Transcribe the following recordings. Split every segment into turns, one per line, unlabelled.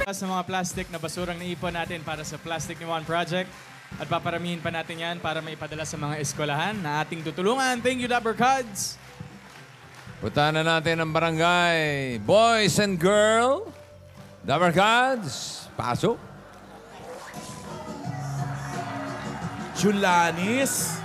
Sa mga plastic na basurang naipon natin para sa Plastic ni Juan Project. At paparamihin pa natin yan para maipadala sa mga eskwelahan na ating tutulungan. Thank you, Dapper Cards.
Puntahan na natin ang barangay. Boys and girl. Dapper Cards. Pasok.
Julanis.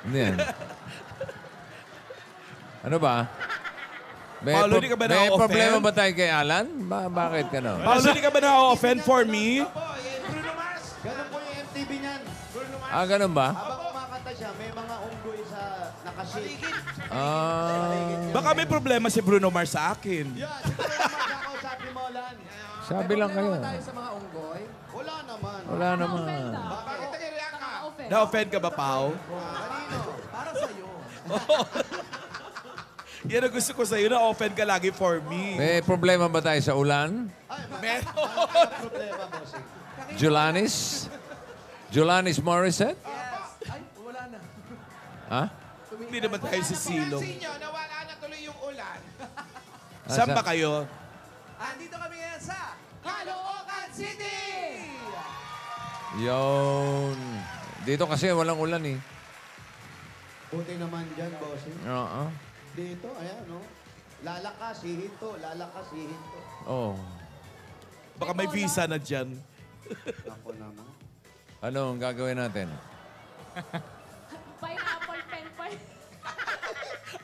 Ano yan? Ano ba?
Paolo, di ka ba
may
na-offend?
problema ba tayo kay Alan? Bakit ka na?
Paolo, di ka ba na-offend for me?
Bruno Mars. Ganun po yung MTV niyan. Bruno Mars.
Ah, ganun ba?
Habang kumakanta siya, may mga unggoy sa nakasigit.
Baka may problema si Bruno Mars sa akin.
Yan. Bruno Mars ako, sabi mo, Lan.
Sabi lang kayo.
sa mga unggoy? Wala naman.
Wala naman.
Bakit nag-react ka?
Na-offend ka ba, Pao?
Kanino? Para sa'yo.
Yan ang gusto ko sa'yo, na-offend ka lagi for me.
May problema ba tayo sa ulan?
Meron.
Problema, bossing.
Julanis? Julanis Morissette?
Ay, wala na.
Ha?
Hindi naman tayo sa silong.
Sinyo, nawala na tuloy yung ulan.
Saan ba kayo?
Andito kami ngayon sa Caloocan City!
Yun. Dito kasi walang ulan eh.
Buti naman dyan, bossing.
Oo.
Dito, ayan, no? Lalakas, hihinto. Lalakas, hihinto.
Oh.
Baka may visa na dyan.
Ako naman.
Ano ang gagawin natin?
Pineapple pen.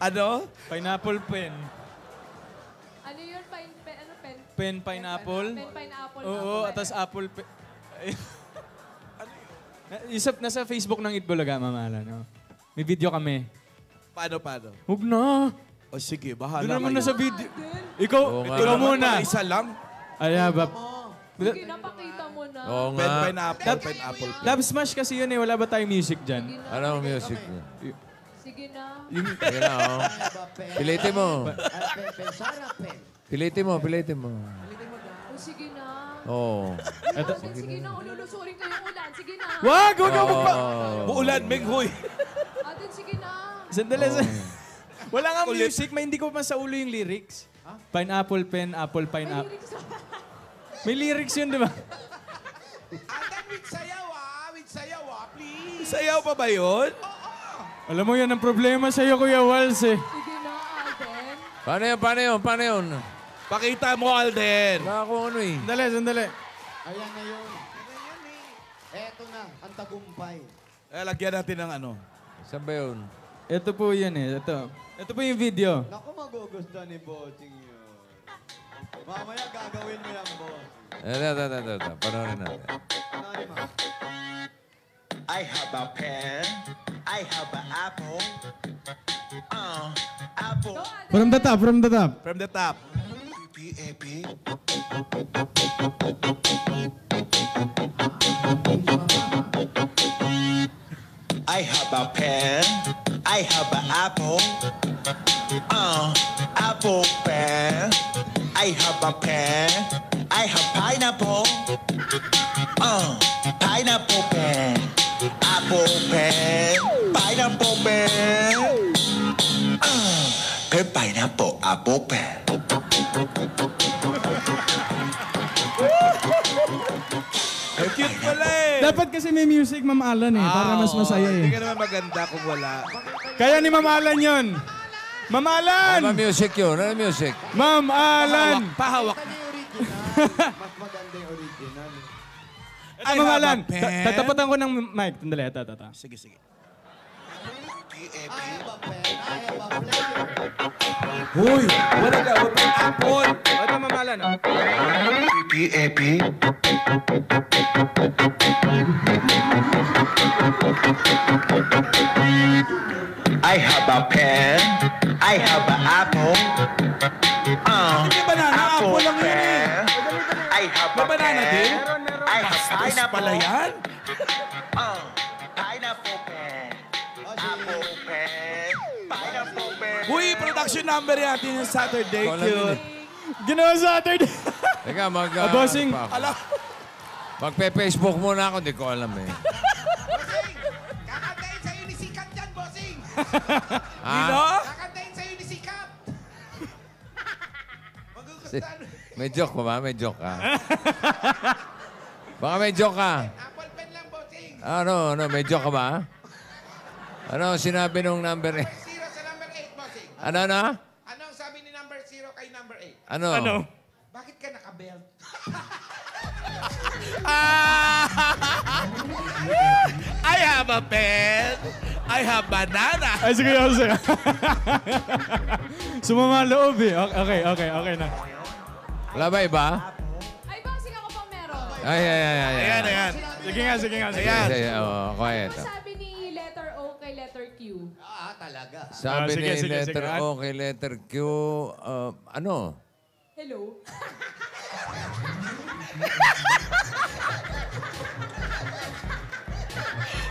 Ano?
Pineapple pen.
Ano yun? Pen? Ano pen?
Pen, pineapple.
Pen, pineapple.
Oo, atas apple pen. Nasa Facebook ng Itbulaga, Mamala, no? May video kami.
Paano?
Huwag na.
O sige, bahala
Doon naman
kayo.
na sa video. Ikaw,
Oo nga.
ikaw muna.
Isa lang.
Ay, ba?
Sige, napakita mo na.
Oo
Pen,
nga.
pineapple.
Love Smash kasi yun eh. Wala ba tayong music dyan?
Ano ang music?
Sige na.
Sige na, oh. Pilitin mo.
Pen, Sarah, pen.
Pilitin mo.
O, sige na.
Oo.
Sige na, ululusurin ko yung ulan. Sige na.
Wag! Huwag ka magpa...
Uulan, Menghoy.
Atin, sige na.
Sandali. Wala nga music. May hindi ko pa sa ulo yung lyrics. Pineapple pen, apple, pineapple. May lyrics yun, di ba?
Andan with sayaw please.
Sayaw pa ba yun?
Alam mo yan ang problema sa'yo, Kuya Wals eh.
Sige na, Alden.
Paano yun?
Pakita mo, Alden.
Wala akong ano eh.
Sandali.
Ayan na yun. Eto na, ang tagumpay.
Lagyan natin ng ano.
Saan ba yun?
Ito po yun eh. Ito po yung video.
Naku, magugustuhan ni Bossing yun. Mamaya gagawin mo yan, boss.
Ito. Panoorin natin.
Ano mo?
I have a pen. I have an apple. Apple.
From the top.
From the top.
P-A-P. I have a pen. I have an apple. Apple pen. I have a pen. I have pineapple. Pineapple pen. Apple pen. Pineapple pen. Pen pineapple apple pen.
Cute pala eh.
Dapat kasi may music, Ma'am Alan eh. Para mas masaya
Hindi
eh.
ka naman maganda kung wala.
Kaya ni Ma'am Alan yun. Ma'am Alan!
Ano music yun? Ano music?
Ma'am Alan!
Pahawak.
Ito yung original. Mas maganda yung original.
Ma'am Alan,
have a pen.
tatapatan ko ng mic. Tandali, ito.
Sige.
I have a pen. I have a player.
Hoy! Wala ka. Wala ka. Apple.
Ito, Ma'am Alan. Oh.
P-A-P. I have a pen. I have an apple.
Hindi ba na? Apple lang yun eh.
pen. I have a
banana din?
pear. I have pineapple.
Pala yan?
Pineapple pear. Apple pear. Pineapple pear.
Uy, production number natin yung Saturday.
Ikaw lang yun
Cute.
Ginawa Saturday.
Teka,
Bossing.
Ala,
Magpe-Facebook muna ako, di ko alam eh.
Bossing! Kakantayin sa'yo ni Sikat yan, Bossing!
Nino?
Kakantayin sa'yo ni Sikat! Magugustuhan.
May joke pa ba? May joke ka? Baka may joke ka.
Apple pen lang, Bossing.
Ano, may joke ka ba? Ano sinabi nung number 8?
Zero sa number 8, Bossing.
Ano?
Ano ang sabi ni number 0 kay number 8?
Ano?
Bakit ka naka-belt?
I have a pen. I have banana.
Ay, sige, sige. Sumama ang loob eh. Okay na.
Wala ba iba?
Ay, bossing ako pang meron.
Ay.
Ayan, ayan.
Sige nga.
Ayan.
Sige, quiet.
Ano sabi ni letter O kay letter Q?
Sabi
Sige,
ni
sige.
letter O kay letter Q, ano?
Hello?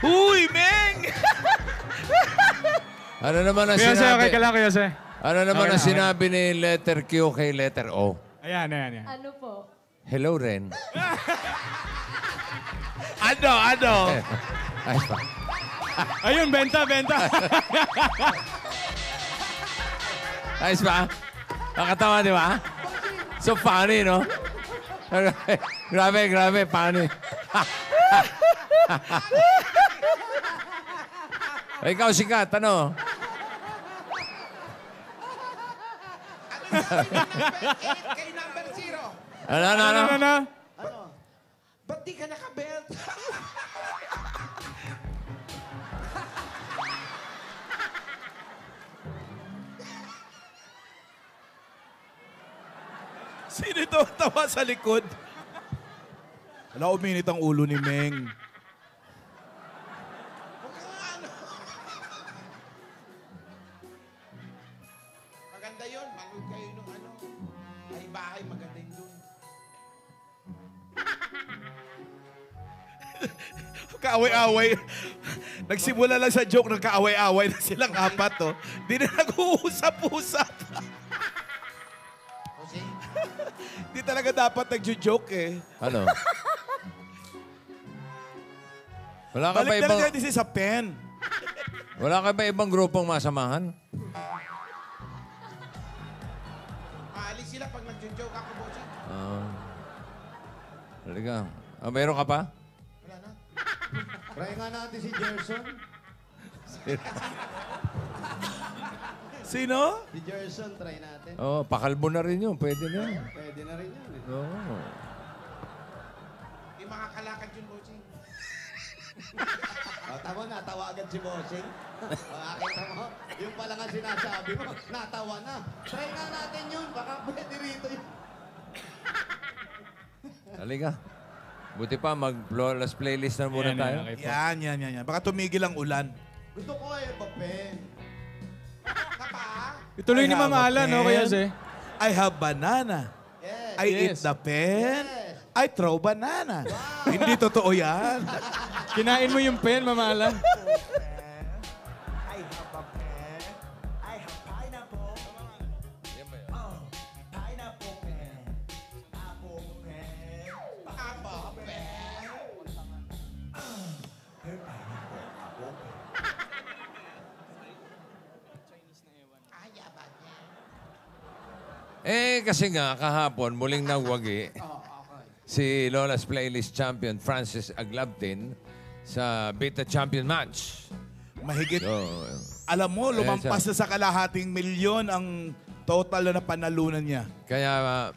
Uy, Meng!
Ano naman ang
Kuya Se,
sinabi?
okay ka lang, Kuya Se.
Ano naman
Okay
ang
na,
sinabi ni letter Q kay letter O?
Ayan.
Ano po?
Hello, Ren.
Ano?
Ay, pa.
Ayun, benta.
Ayos ba? Nakatawa, di ba? So funny, no? Grabe, funny. Ikaw, Sikat, ano?
Ano sabi ni number 8 kay number 0?
Ano?
Ba't di ka naka-belt?
Sino ito tawa sa likod? Wala, uminit ang ulo ni Meng.
Huwag ka nga ano. Maganda yun. Manood kayo nung ano. Ay bahay, maganda yun dun.
Kaaway-away. Nagsimula lang sa joke, nagkaaway-away na silang apat, oh. Di na nag-uusap-usap.
Bossing,
Di talaga dapat nag-joke, eh.
Ano? Wala ka ba
Balik na
ibang,
lang natin sa pen.
wala ka ba ibang grupong masamahan?
maalis sila pag nag-joke ako, Bossing.
Halika. Meron ka pa?
Wala na.
Try nga natin si Gerson.
Sino?
Si Gerson, try natin.
Oh, pakalbo na rin yun. Pwede na yun.
Pwede na rin yun eh.
Oo.
Di makakalakad yun, Bossing.
Tama, natawa agad si Bossing. Makakita mo, yung pala nga sinasabi mo, natawa na. Try nga natin yun, baka pwede rito yun.
Halika. Buti pa, mag-flawless playlist na muna tayo.
Okay po.
Yan. Baka tumigil ang ulan.
Gusto ko eh, papen.
Ituloy ni
I have
Mama
a
Alan, no,
pen.
Kuya Se?
I have banana.
Yes.
I eat
Yes.
the pen.
Yes.
I throw banana. Hindi totoo yan.
Kinain mo yung pen, Mama Alan.
I have a pear. I have pineapple. Pineapple pear. Apple pear. Apple pear.
Kasi nga, kahapon, muling nawagi si Lola's Playlist Champion Francis Aglabtin sa Beta Champion Match.
Mahigit.
So,
Alam mo, lumampas na sa kalahating milyon ang total na panalunan niya.
kaya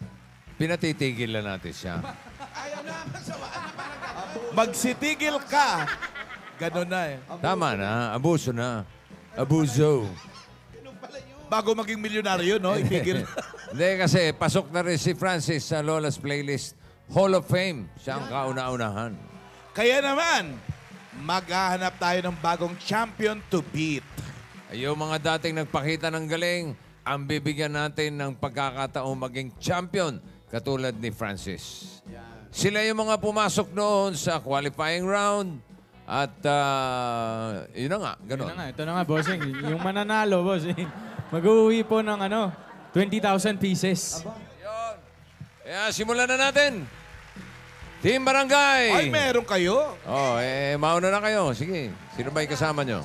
pinatitigil na natin siya.
Ayaw na, magsawaan na parang gano'n.
Magsitigil ka. Ganon na eh.
Tama na, abuso na. Abuso.
Bago maging milyonaryo, no? Itigil.
Hindi kasi pasok na rin si Francis sa Lola's Playlist Hall of Fame. Siya ang kauna-unahan.
Kaya naman, maghahanap tayo ng bagong champion to beat.
Ay, yung mga dating nagpakita ng galing, ang bibigyan natin ng pagkakataong maging champion katulad ni Francis.
Yan.
Sila yung mga pumasok noon sa qualifying round. At yun na nga,
Yun
ganun.
na nga, ito na nga, bossing. Yung mananalo, bossing. Mag-uwi po ng 20,000 pieces.
Kaya simulan na natin. Team Barangay.
Ay, meron kayo.
Oh, mauna na kayo. Sige, sino ba yung kasama nyo?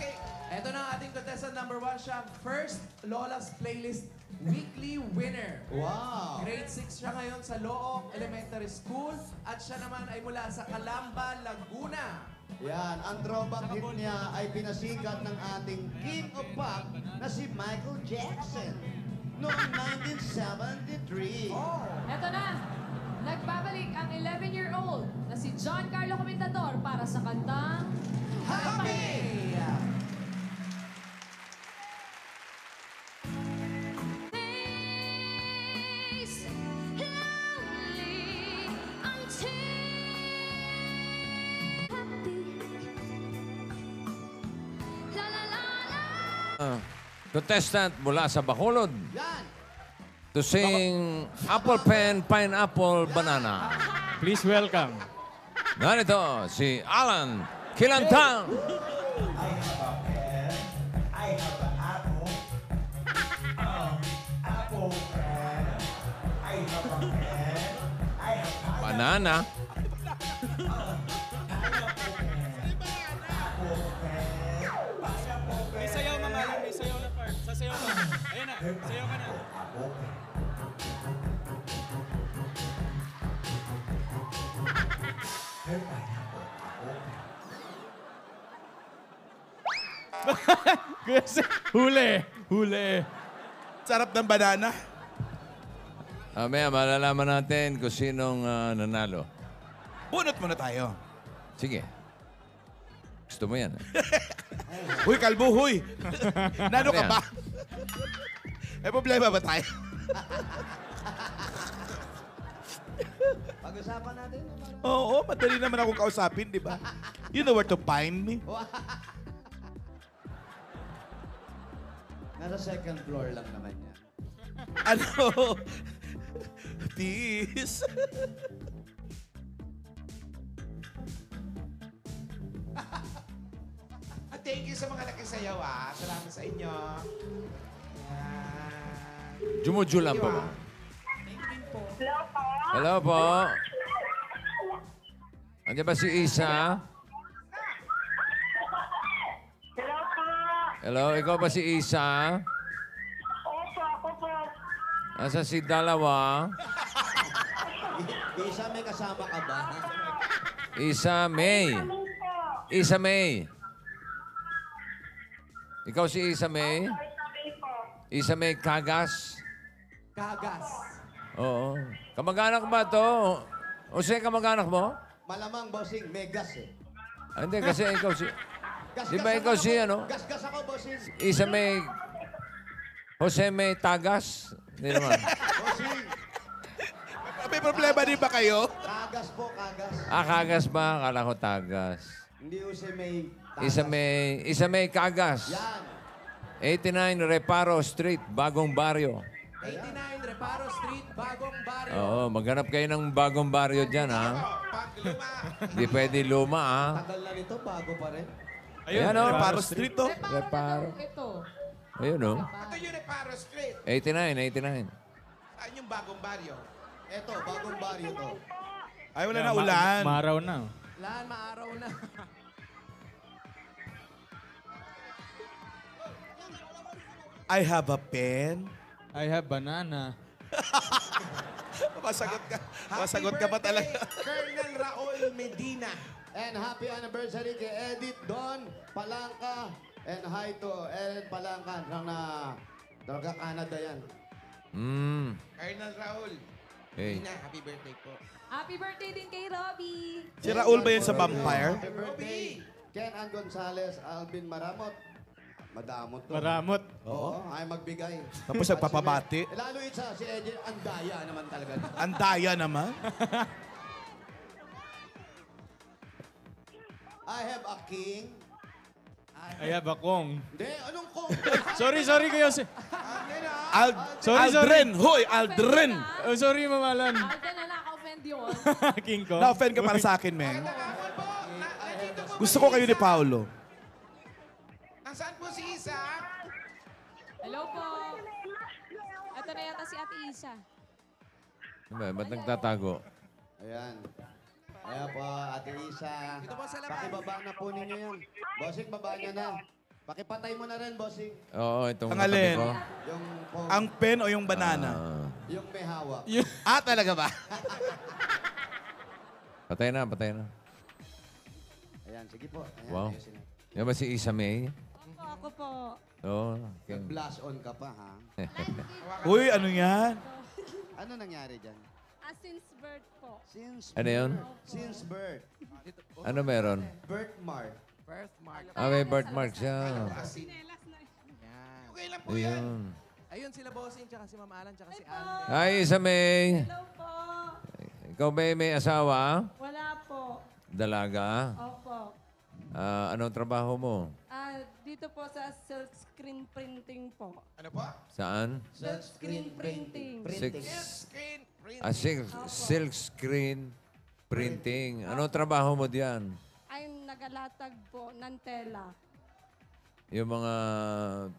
Ito na ang ating contestant number 1 siya. First Lola's Playlist Weekly Winner.
Wow.
Grade 6 siya ngayon sa Looc Elementary School. At siya naman ay mula sa Calamba, Laguna.
Yan, ang throwback hit niya ay pinasikat ng ating King of Pop na si Michael Jackson noong 1973.
Eto na. Nagbabalik ang 11-year-old na si John Carlo Comentador para sa kantang
Happy!
Days lonely until happy. La la la la.
Contestant mula sa Bacolod
Yan.
to sing Apple Pen, Pineapple, Banana.
Please welcome.
Ganito, si Alan Kilantang.
I have an apple. Apple pen. I have a pen. I have
Banana.
May sayaw mga lang, may sayaw na part. Sasayaw ka. Ayun na, sayaw ka na. Huli! Huli!
Sarap ng banana.
Maya, malalaman natin kung sinong nanalo.
Bunot muna tayo.
Sige. Gusto mo yan.
Huy, kalbo, huy. Nano ka
Ano yan?
ba? May problema ba tayo?
Pag-usapan natin.
Oo, madali naman akong kausapin, di ba? You know where to find me.
Nasa second floor lang naman yan.
Ano? Peace.
Thank you sa mga nakisayaw Salamat sa inyo. Yan.
Jumujulan pa ba? Hello po. Andiyan ba si Isa?
Hello po.
Hello, ikaw ba si Isa?
Opo, ako po.
Asa si Dalawa?
Isa, may kasama ka ba?
Isa May.
Amin po.
Isa May. Ikaw si Isa May?
Ay, sabi po.
Isa May Kagas?
Kagas.
Oo. Kamag-anak ba to? O siya kamag-anak mo?
Malamang, bossing, may gas eh.
Ah, hindi, kasi ikaw si...
Gas,
Di ba ikaw si ano?
Gas ako, bossing.
Isa May... Jose May Tagas? Hindi naman.
Bossing,
May problema din ba kayo?
kagas po, kagas.
Ah, Kagas ba? Akala ko Tagas.
Hindi usi may
Isa May Kagas.
Yan.
89 Reparo Street, Bagong Baryo.
89 Reparo Street, Bagong Barrio.
Oo, maghanap kayo ng bagong baryo dyan, ha?
Pagluma.
Hindi pwede luma, ha?
Tagal na nito, bago pa rin.
Ayan, oh.
Reparo Street, oh.
Reparo.
Ito.
Ayun, oh.
Ito yung Reparo Street.
89.
Saan yung bagong baryo?
Eto, bagong baryo to.
Ay, wala na ulan.
Maraw na.
Lahan, maaraw na.
I have a pen.
I have banana.
Masagot ka. Masagot ka pa talaga.
Colonel Raul Medina.
And happy anniversary kay Edith Don Palangka. And hi to Ellen Palangka Droga Canada yan.
Colonel Raul
Hey.
Medina, happy birthday po.
Happy birthday din kay Robbie.
Si Raul ba yun sa vampire?
Happy birthday. Ken Ann Gonzalez, Alvin Maramot. Madamot to.
Maramot.
Oo, ay magbigay.
Tapos nagpapabati.
Lalo isa, si Edith, ang daya naman talaga.
Ang daya naman.
I have a king.
I have a kong.
Hindi, anong kong?
Sorry, Kuya.
Aldrin. Hoy, Aldrin.
Oh, sorry, Mamalan.
Alden na naka-offend yun.
King Kong.
Na-offend ka para sa akin, men. Gusto ko kayo ni Paolo.
Nasaan po si Isa?
Hello po. Ito na yata si Ate Isa.
Ba't nagtatago?
Ayan. Ayan po, Ate Isa.
Dito po sa labas.
Pakibaba na po ninyo yan. Bossing, baba niya na. Pakipatay mo na rin, Bossing.
Oo, itong
Ang alin?
katabi ko.
Yung phone,
Ang pen o yung banana?
Ah,
yung may hawak.
Talaga ba?
patay na, patay na.
Ayan, sige po. Ayan,
Wow.
ayusin na.
Yan ba si Isa May?
Opo, ako po.
Oo. Okay.
Nag-blast on ka pa, ha?
Uy, ano yan?
Ano nangyari dyan?
Since birth po.
Ano yun?
Since birth.
Ano meron?
Birthmark.
Birthmark.
May birthmark siya.
Okay lang po yan.
Ayun.
Ayun sila bossing, tsaka si Ma'am Alan, tsaka si Anne.
Hi, Isa May.
Hello po.
Ikaw ba may asawa?
Wala po.
Dalaga?
Opo.
Anong trabaho mo?
Dito po sa silk screen printing po.
Ano po?
Saan?
Silk screen printing.
Screen print.
Silk screen printing. Anong trabaho mo diyan?
Ay nagalatag po ng tela.
Yung mga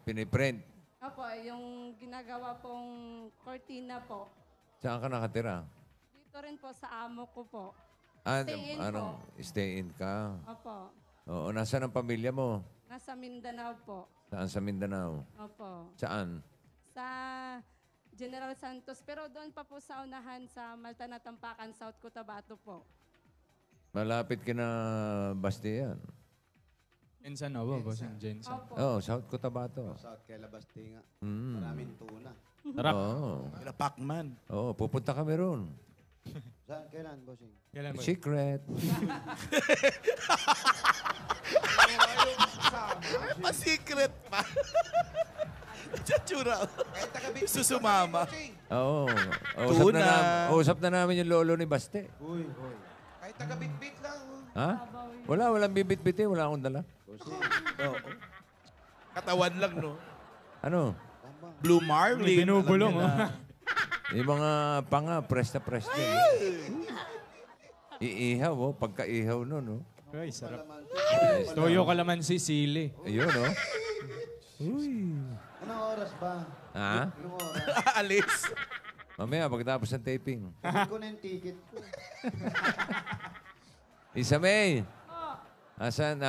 piniprint.
Opo, yung ginagawa pong cortina po.
Saan ka nakatira?
Dito rin po sa amo ko po.
Stay
in
anong, stay in ka?
Opo.
Oo, nasaan ang pamilya mo?
Nasa Mindanao po.
Saan sa Mindanao?
Opo.
Saan?
Sa General Santos. Pero doon pa po sa unahan sa Malta na Tampakan, South Cotabato po.
Malapit ka na Bastian.
Jensen, oh, bossing Jensen.
Opo.
Oh, South Cotabato.
South Calabastinga.
Mm.
Maraming tuna.
Sarap.
Oo.
Kila Pacman.
Oo, pupunta kami ron.
Saan? Kailan, Bossing?
Kailan mo?
Secret.
Pa-secret pa. Tsura.
Kahit taga-bit.
Susumama.
Oo.
Tuna.
Usap na namin yung lolo ni Baste.
Uy.
Kahit taga-bit-bit lang.
Ha? Walang bibit-biti. Wala akong dala.
Oo. Katawan lang, no?
Ano?
Blue Marlin.
Binubulong,
alam niya na.
Yung mga panga, press na press din. Iihaw, oh. Pagka-ihaw nun, oh.
Ay, sarap. Toyo kalamansi, sili.
Ayun, oh.
Anong oras ba?
Ha?
Anong oras?
Alis.
Mamaya, pagkatapos ng taping.
Sabi ko na yung ticket ko.
Isa May. Asan,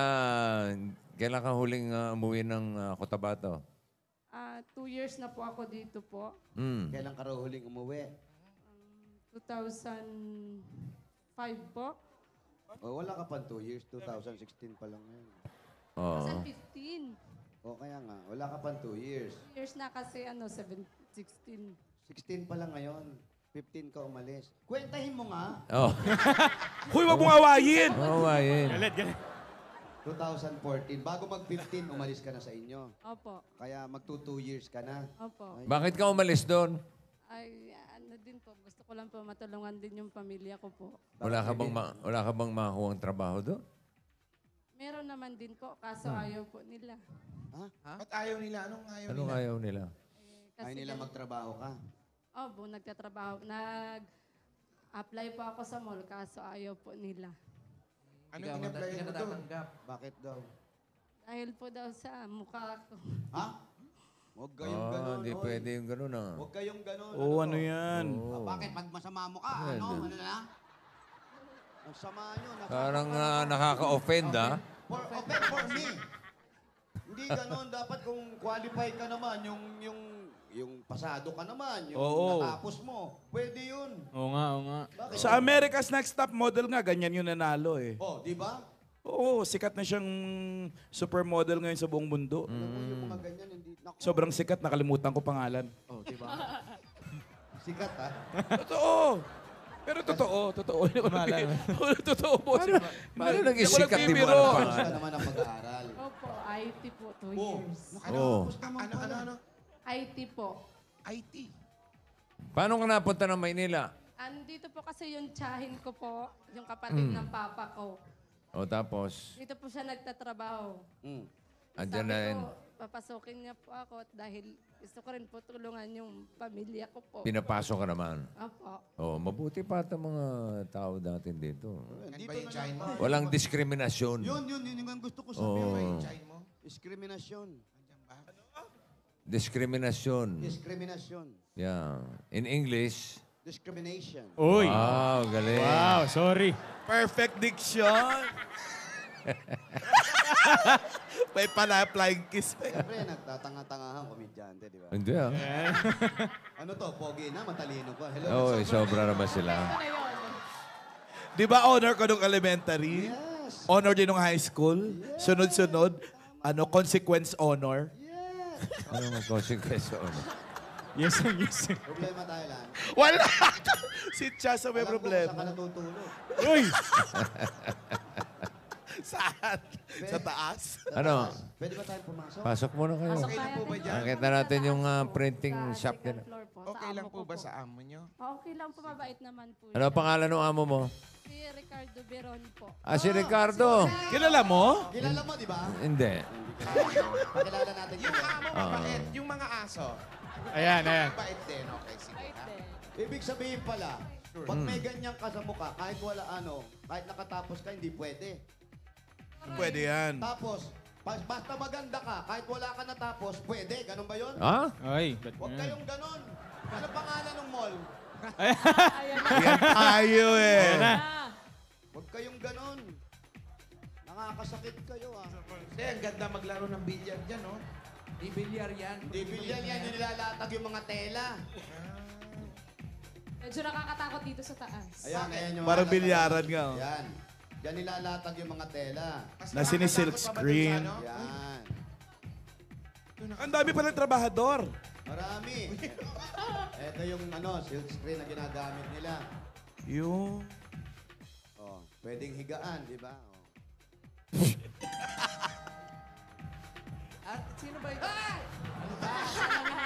kailan ka huling umuwi ng Cotabato?
2 years na po ako dito po.
Hmm.
Kailan ka raw huling umuwi?
2005 po.
O, wala ka pa 2 years. 2016 pa lang ngayon.
Oo.
2015.
O, kaya nga. Wala ka pa 2 years.
2 years na kasi 16.
16 pa lang ngayon. 15 ka umalis. Kwentahin mo nga.
Oh.
Huy, wag mong awayin.
Oo, ayun.
Galit, galit.
2014. Bago mag-15, umalis ka na sa inyo.
Opo.
Kaya mag-2 years ka na.
Opo.
Bakit ka umalis doon?
Ay, ano din po. Gusto ko lang po matulungan din yung pamilya ko po.
Wala ka bang makakuha trabaho doon?
Meron naman din po, kaso ayaw po nila.
Ba't ayaw nila? Anong ayaw
Anong
nila?
ayaw nila?
Ay nila magtrabaho ka.
Opo, nagtatrabaho. Nag-apply po ako sa mall, kaso ayaw po nila.
Anong
Hindi
in-apply
ka
mo doon?
natatanggap.
Bakit daw?
Dahil po daw sa mukha ko.
Ha? Huwag kayong ganon.
Hindi
oy.
pwede yung ganun, ah.
Huwag kayong ganon.
Oo, ano yan?
Oo.
Bakit? Pag masama mo ka,
Pwede.
ano na? Ang sama nyo.
Parang nakaka-offend, ah.
For me. Hindi ganon. Dapat kung qualify ka naman, yung pasado ka naman, yung
Oo.
natapos mo, pwede yun.
Oo nga, oo nga.
Bakit?
Sa America's Next Top Model nga, ganyan yung nanalo eh.
Oh, di ba?
Oo, sikat na siyang supermodel ngayon sa buong mundo.
Alam mo yung mga ganyan, hindi. Naku.
Sobrang sikat, nakalimutan ko pangalan.
Oh, di ba? Sikat, ha?
Totoo. Pero totoo. Totoo, boss.
Paano naging sikat, di mo
nagbibiro.
alam
Gusto
pangalan?
naman ang mag-aaral.
Opo, IT po, 2
Oh.
years.
Oo.
Ano?
IT po.
IT.
Paano ka napunta ng Maynila?
Andito po kasi yung tsahin ko po, yung kapatid ng papa ko.
O tapos,
Dito po siya nagtatrabaho.
Mm.
Andyan na rin.
Papasukin niya po ako dahil gusto ko rin po tulungan yung pamilya ko po.
Pinapasok ka naman.
Opo.
Oh, mabuti pa ito mga tao natin dito.
Ano ba yung chain mo?
Walang diskriminasyon.
Yun ang gusto ko
Oh.
sabihin.
Yung chain mo?
Diskriminasyon.
Diskriminasyon.
Diskriminasyon.
Yeah. In English.
Discrimination.
Uy.
Wow, galing.
Wow, sorry.
Perfect diction. May pala flying kiss pa.
Siyempre, nagtatanga-tangahan komedyante, di ba?
Hindi ah.
Ano to, pogi na, matalino pa. Hello.
Oo, sobra naman sila.
Di ba honor ko nung elementary?
Yes.
Honor din nung high school? Sunod-sunod? Ano, consequence honor?
Ano ang consequence?
Yes, sir, yes, sir.
Problema tayo lang.
Wala! Si Chasa may
Alam ko kung
problema.
saan ka natutulog.
Uy!
Saan? Sa taas?
Ano?
Pwede ba tayong pumasok?
Pasok muna kayo.
Pasok
Okay lang
tayo
po ba
din.
dyan?
Nakita natin yung printing shop
Second
nila.
floor po.
Okay
sa
lang
amo
po
ko
ba sa amo nyo?
Okay lang po, mabait naman po.
Ano ang pangalan ng amo mo?
Si Ricardo Beron po.
Ah, si Ricardo.
Kilala mo?
Kilala mo, di ba?
Hindi.
Pakilala natin
Yung amo mabait, yung mga aso.
Ayan, ayan.
Mabait din, okay, sige.
Mabait
ha?
din.
Ibig sabihin pala, pag may ganyan ka sa mukha, kahit wala kahit nakatapos ka, hindi pwede.
Pwede yan.
Tapos, basta maganda ka, kahit wala ka natapos, pwede. Ganun ba yun?
Ha?
Ay.
Huwag kayong ganun. Ano pangalan ng mall?
Ayan na.
Yan tayo eh.
Ayan na.
Huwag kayong ganun. Nakakasakit kayo ah.
Hindi, ang ganda maglaro ng billiard dyan, no?
Di bilyar yan.
Hindi bilyan yan, yung nilalatag yung mga tela.
Medyo nakakatakot dito sa taas.
Ayan yung
Parang
nilalatag.
bilyaran nga. oh.
Yan. Yan nilalatag yung mga tela.
Mas
Na sinisilk
nakakatakot pa ba dun sa,
screen.
ano?
Yan.
Ang dami palang trabahador.
Marami. Ito yung silk screen na ginagamit nila.
Yung...
Oh, pwedeng higaan, di ba? Oh.
At sino ba ito? Ano ba?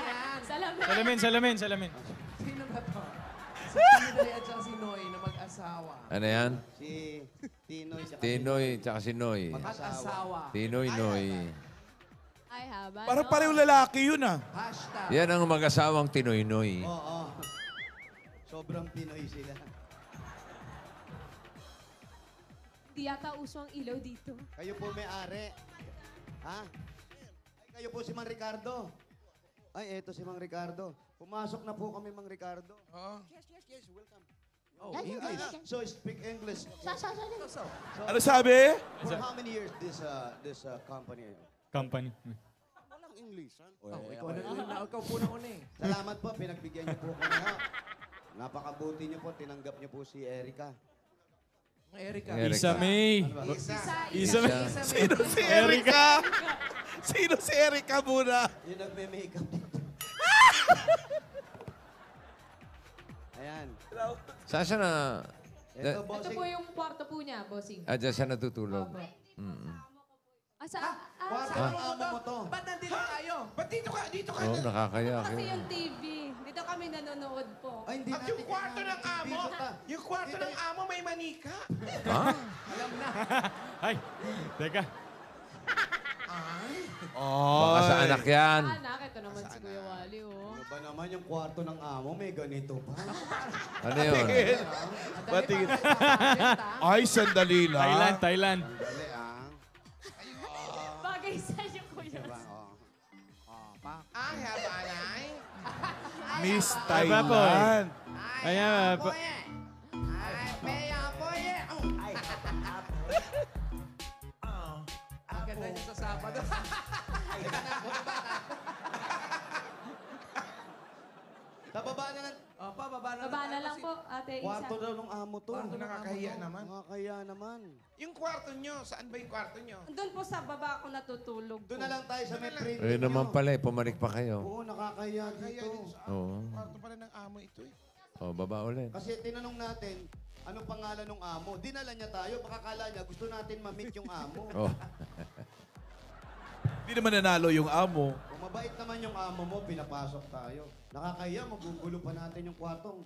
Yan.
Salamin.
Salamin.
Sino ba to? Si Tinoy at saka si Noy na mag-asawa.
Ano yan?
Si Tinoy. tsaka si
Tinoy tsaka si Noy.
Mag-asawa.
Tinoy, Noy.
Ay, haba.
Parang
no?
pareho lalaki yun ah.
Hashtag.
Yan ang mag-asawang Tinoy, Noy.
Oo. Sobrang Pinoy sila.
Hindi yata uso ang ilaw dito.
Kayo po may-ari. Ha? Ay, kayo po si Mang Ricardo. Ay, eto si Mang Ricardo. Pumasok na po kami, Mang Ricardo.
Oo.
Yes, welcome.
Oh,
English. So, speak English.
Ano sabi?
For how many years this company?
Company.
Walang English, ha?
Oh, ikaw na una. Ikaw po na una eh.
Salamat po, pinagbigyan niyo po kami. Ha? Napakabuti niyo po, tinanggap niyo po si Erica.
Ang Erica.
Erica.
Isa May.
Ano ba?
Isa May.
Sino si Erica? Sino si Erica muna?
Yung nagme-makeup dito. Ayan.
Saan siya na...
Ito,
Ito
bossing.
po yung kwarto po niya, bossing.
Diyan siya natutulog.
Opo.
Mm.
Kwarto ng amo mo to.
Ba't nandito tayo?
Ba't dito ka? Dito ka.
Oo, nakakaya.
Kasi yung TV, dito kami nanonood po.
Ay, hindi
At yung kwarto ng amo,
Dito
yung kwarto ng amo may manika.
Ha?
Alam na.
Ay, teka.
Baka sa anak yan.
Anak, ito naman si Kuya Wally, oh.
Ano ba naman yung kwarto ng amo? May ganito pa.
Ano yun?
Batingin. Ay, sandali lang.
Thailand.
Dali, ah.
Bagay sa'yo, Kuya.
Diba? Oh.
Ay, habanay.
Miss
Ay, Papoy.
Thailand.
Ayan,
Ay, peya po eh.
Ang ganda niya sa Sabado.
Tababa na lang.
O, baba na.
Baba na lang po, Ate Isa.
Kwarto daw ng amo to.
Kwarto ng
Nakakahiya naman.
Nakakaya naman.
Yung kwarto nyo, saan ba yung kwarto nyo?
Doon po sa baba ako natutulog
Doon na lang tayo sa may printing
Ayun naman
nyo.
pala eh, pumanik pa kayo.
Oo, nakakaya
Kaya
dito.
din sa
Oo.
kwarto pala ng amo ito eh.
Oh, baba ulit.
Kasi tinanong natin, anong pangalan ng amo? Dinala niya tayo, baka kala niya gusto natin ma-meet yung amo.
Oh.
Hindi naman nanalo yung amo.
Kung mabait naman yung amo mo, pinapasok tayo. Nakakaya, magugulo pa natin yung kwartong.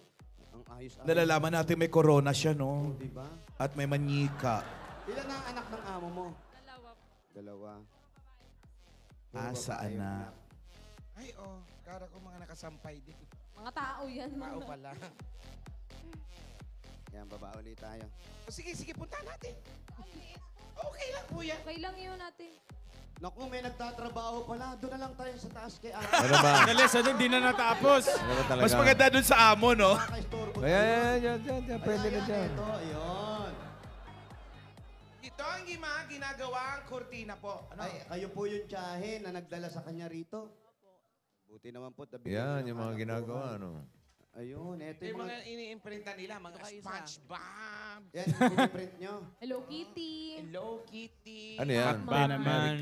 Ang ayos-ayos.
Nalalaman natin may corona siya, no?
Di ba?
At may manika.
Ilan na ang anak ng amo mo?
Dalawa po.
Dalawa.
Saan na?
Ay, kara ko mga nakasampay din.
Mga tao yan.
Tao pala.
Yan, baba ulit tayo.
Sige, punta natin. Okay lang po yan.
Okay lang yun natin.
Naku, may nagtatrabaho pala. Doon na lang tayo sa taas kay Ate.
Ano ba?
Dali, sa hindi na natapos.
Ano ba talaga?
Mas maganda dun sa amo, no?
Nakaistorbo
Ayan. Pwede na dyan.
Ito, ayun.
Ito ang ginagawang kurtina po. Ano?
Ay, kayo po yung tiyahe na nagdala sa kanya rito. Buti naman po.
Yan, yung mga ginagawa, ano.
Ayun, eto
Yung
yung
mga iniimprinta nila, mga
Ito kayo isa.
SpongeBob,
Yan, yung print nyo.
Hello Kitty.
Hello Kitty,
Ano yan?
Batman.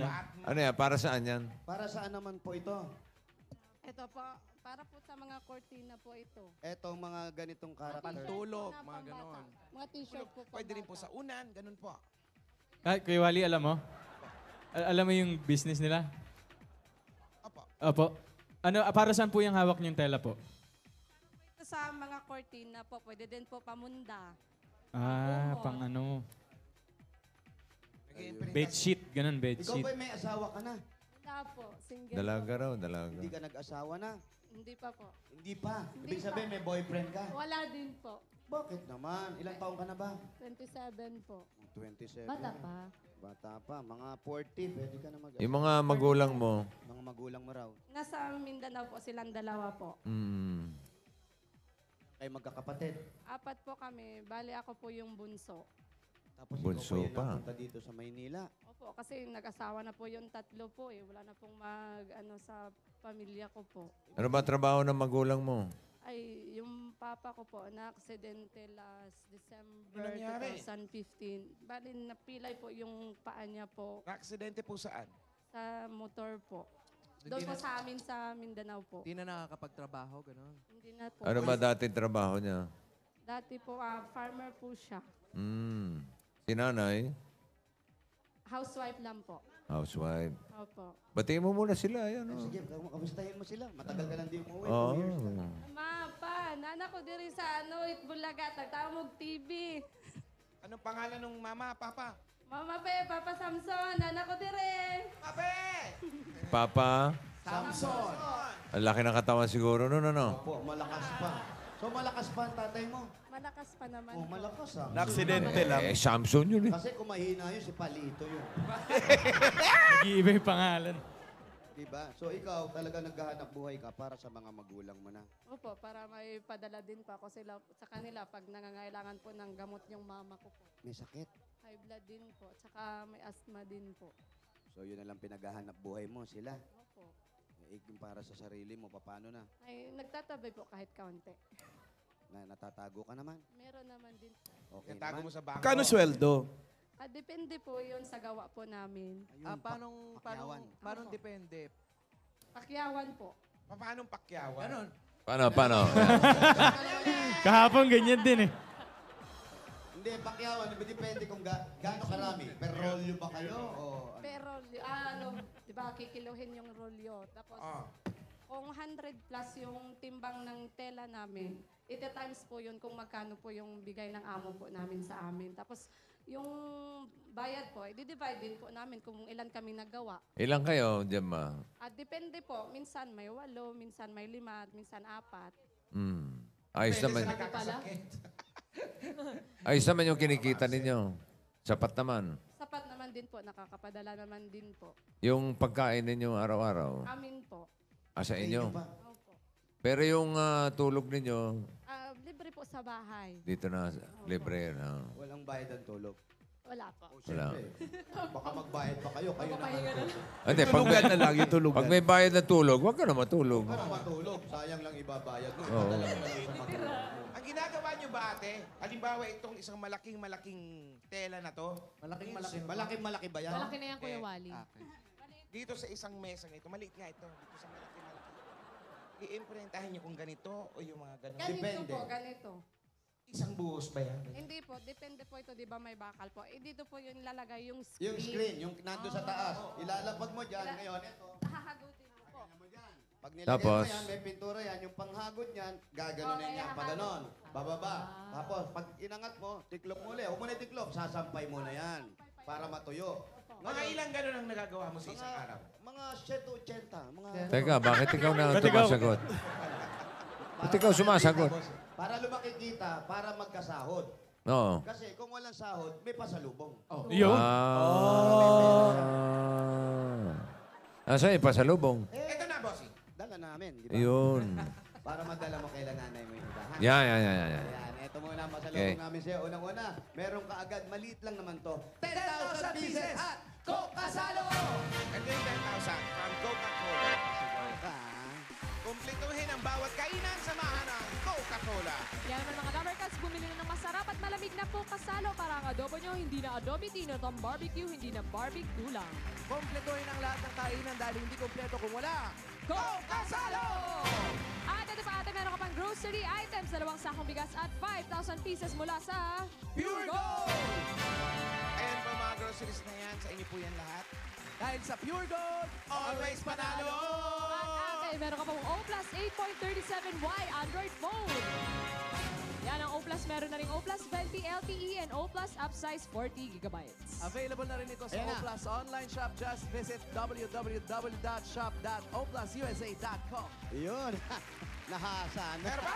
Ano yan? Para saan yan?
Para saan naman po ito?
Ito po, para po sa mga cortina po ito.
Etong mga ganitong character.
Pantulog,
Na
mga
pambata.
ganon.
Mga t-shirt po
Pwede rin po
pambata.
sa unan, ganun po.
Ay, Kuya Wally, alam mo? Alam mo yung business nila?
Opo.
Opo. Ano, para saan po yung hawak niyong tela po?
Ito sa mga cortina po, pwede din po pamunda.
Pang ano.
Nag-iimprint
Bedsheet, ganun,
Ikaw
bedsheet.
ba may asawa ka na?
Wala po, single
Dalaga
po.
raw, dalaga.
Hindi ka nag-asawa na?
Hindi pa po.
Hindi pa.
Hindi
Ibig sabihin may boyfriend ka?
Wala din po.
Bakit naman? Ilang taong ka na ba?
27 po.
27.
Bata pa.
Bata pa. Mga 40, pwede ka na mag
Yung mga magulang mo,
Mga magulang mo raw.
Nasa Mindanao po silang dalawa po.
Kayo magkakapatid.
Apat po kami. Bali ako po yung bunso.
Tapos
Bunso
ikaw pa
pa.
yung napunta dito sa Maynila.
Opo, kasi nag-asawa na po yung tatlo po eh. Wala na pong sa pamilya ko po.
ano ba trabaho ng magulang mo?
Ay, yung papa ko po, na-aksidente last December
Anong nangyari?
2015. Bali, napilay po yung paa niya po
Na-aksidente po saan?
sa motor po. Doon po sa amin sa Mindanao po.
Hindi na nakakapagtrabaho, gano'n.
Hindi na po.
Ano ba dating trabaho niya?
Dati po, farmer po siya.
Si nanay,
Housewife lang po.
housewife.
Opo.
Batiin mo muna sila, ayan o.
Sige, kamustahin mo sila. Matagal ka lang di umuwi.
Oo.
2 years na.
Ma, pa, nana ko diri sa Itbulaga, tagtawag TV.
Anong pangalan ng mama, papa?
Mama pe, Papa Samson, nana ko diri.
Pape!
Papa,
Samson!
ang laki ng katawan siguro nun, ano?
Opo, malakas pa. So malakas pa ang tatay mo?
Malakas pa naman.
Oh, malakas ah.
Na-aksidente lang.
Samson yun eh.
Kasi kung mahina yun, si Palito yun.
Nag-iiba yung pangalan.
Diba? So ikaw talaga naghahanap buhay ka para sa mga magulang mo na.
Opo, para may padala din po ako sa kanila pag nangangailangan po ng gamot yung mama ko po.
May sakit.
High blood din po, tsaka may asthma din po.
So yun na lang pinaghahanap buhay mo sila.
Opo.
Yung para sa sarili mo, paano na?
Ay, nagtatabay po kahit kaunti.
Natatago ka naman.
Meron naman din.
Okay
Tago mo
naman.
sa bangko.
Kano sweldo?
Depende po yun sa gawa po namin.
Ayun, pakyawan.
Paano depende?
Pakyawan po.
Paano pakyawan?
Ganon.
Paano?
Kahapon ganyan din eh.
Hindi, pakyawan. Depende kung gaano karami. Per rolyo ba kayo? O ano?
Pero, di ba, kikiluhin yung rolyo. Tapos, kung 100 plus yung timbang ng tela namin, ita times po yun kung magkano po yung bigay ng amo po namin sa amin. Tapos, yung bayad po, i-divide din po namin kung ilan kami nagawa.
Ilang kayo, Gemma?
Depende po. Minsan may 8, minsan may 5, minsan 4.
Ayos naman.
Sabi pala,
Ayos naman yung kinikita ninyo. Sapat naman.
sapat naman din po. Nakakapadala naman din po.
Yung pagkain ninyo araw-araw,
Amin po.
sa inyo.
Opo.
Pero yung tulog ninyo,
Libre po sa bahay.
dito na, libre na.
Walang bayad ang tulog.
Wala po.
Wala.
Baka magbayad pa kayo. Kayo na
Hindi,
Tulugan na lang, yung tulugan.
pag may bayad na tulog, huwag ka na matulog.
Para matulog. Sayang lang ibabayad mo.
Oo.
Padala mo lang sa magulang mo.
Ang ginagawa nyo ba, ate? Halimbawa, itong isang malaking tela na to.
Malaki ba yan?
Malaki na yan, Kuya Wally.
Dito sa isang mesa ito, maliit nga ito. Dito sa malaki. I-imprintahin nyo kung ganito o yung mga ganun.
Ganito
Depende.
po, ganito.
Isang buhos ba yan?
Hindi po, depende po ito, di ba may bakal po. Dito po yung lalagay yung screen.
Yung screen, yung nando sa taas. Ilalapag mo dyan. Ngayon, ito.
Hahagutin mo po.
Pag nilagay
Tapos?
mo yan, may pintura yan. Yung panghagod niyan, gaganunin niya. Pag ganon, bababa. Tapos, pag inangat mo, tiklop mo ulit. Huwag mo na tiklop, sasampay mo na yan. Para matuyo.
Opo.
Mga ilang ganun ang nagagawa mo sa isang araw?
Mga 180. Mga...
Teka, bakit ikaw na sumasagot? Ba't ikaw sumasagot?
Para lumaki kita, para magkasahod.
Oo.
Kasi kung walang sahod, may pasalubong.
Yun.
Asa pasalubong?
Ito na, bossing.
Dala namin, di ba?
Yun.
Para madala mo kailan nanay mo yung iba. ha?
Yan.
Ayan, ito muna ang pasalubong
Okay.
namin sa'yo. Unang-una, meron ka agad, maliit lang naman to.
10,000 pieces at Coke Kasalo!
Ito yung 10,000 from Coca-Cola.
Sigaw ka, ha?
Kumplituhin ang bawat kainan, samahan ng Coca-Cola.
Yan naman mga Dabber Cats, bumili na ng masarap at malamig na Coke Kasalo para ang adobo nyo hindi na adobe tino, tom barbecue, hindi na barbecue lang.
Kompletuhin ang lahat ng kainan dahil hindi kompleto kung wala.
Coke Kasalo! At ito pa ate, meron ka pang grocery items, 2 sakong bigas at 5,000 pieces mula sa
Pure Gold!
Ayan po mga groceries na yan. Sa inyo po yan lahat.
Dahil sa Pure Gold,
Always panalo!
At ate, meron ka pang O Plus 8.37Y Android phone. Yan ang O Plus, meron na ring O Plus 20 LTE and O Plus upsize 40 gigabytes.
available na rin ito sa
Ayan na.
Oplas online shop. Just visit www.shop.oplasusa.com.
Yun. Nahasan.
Meron ba?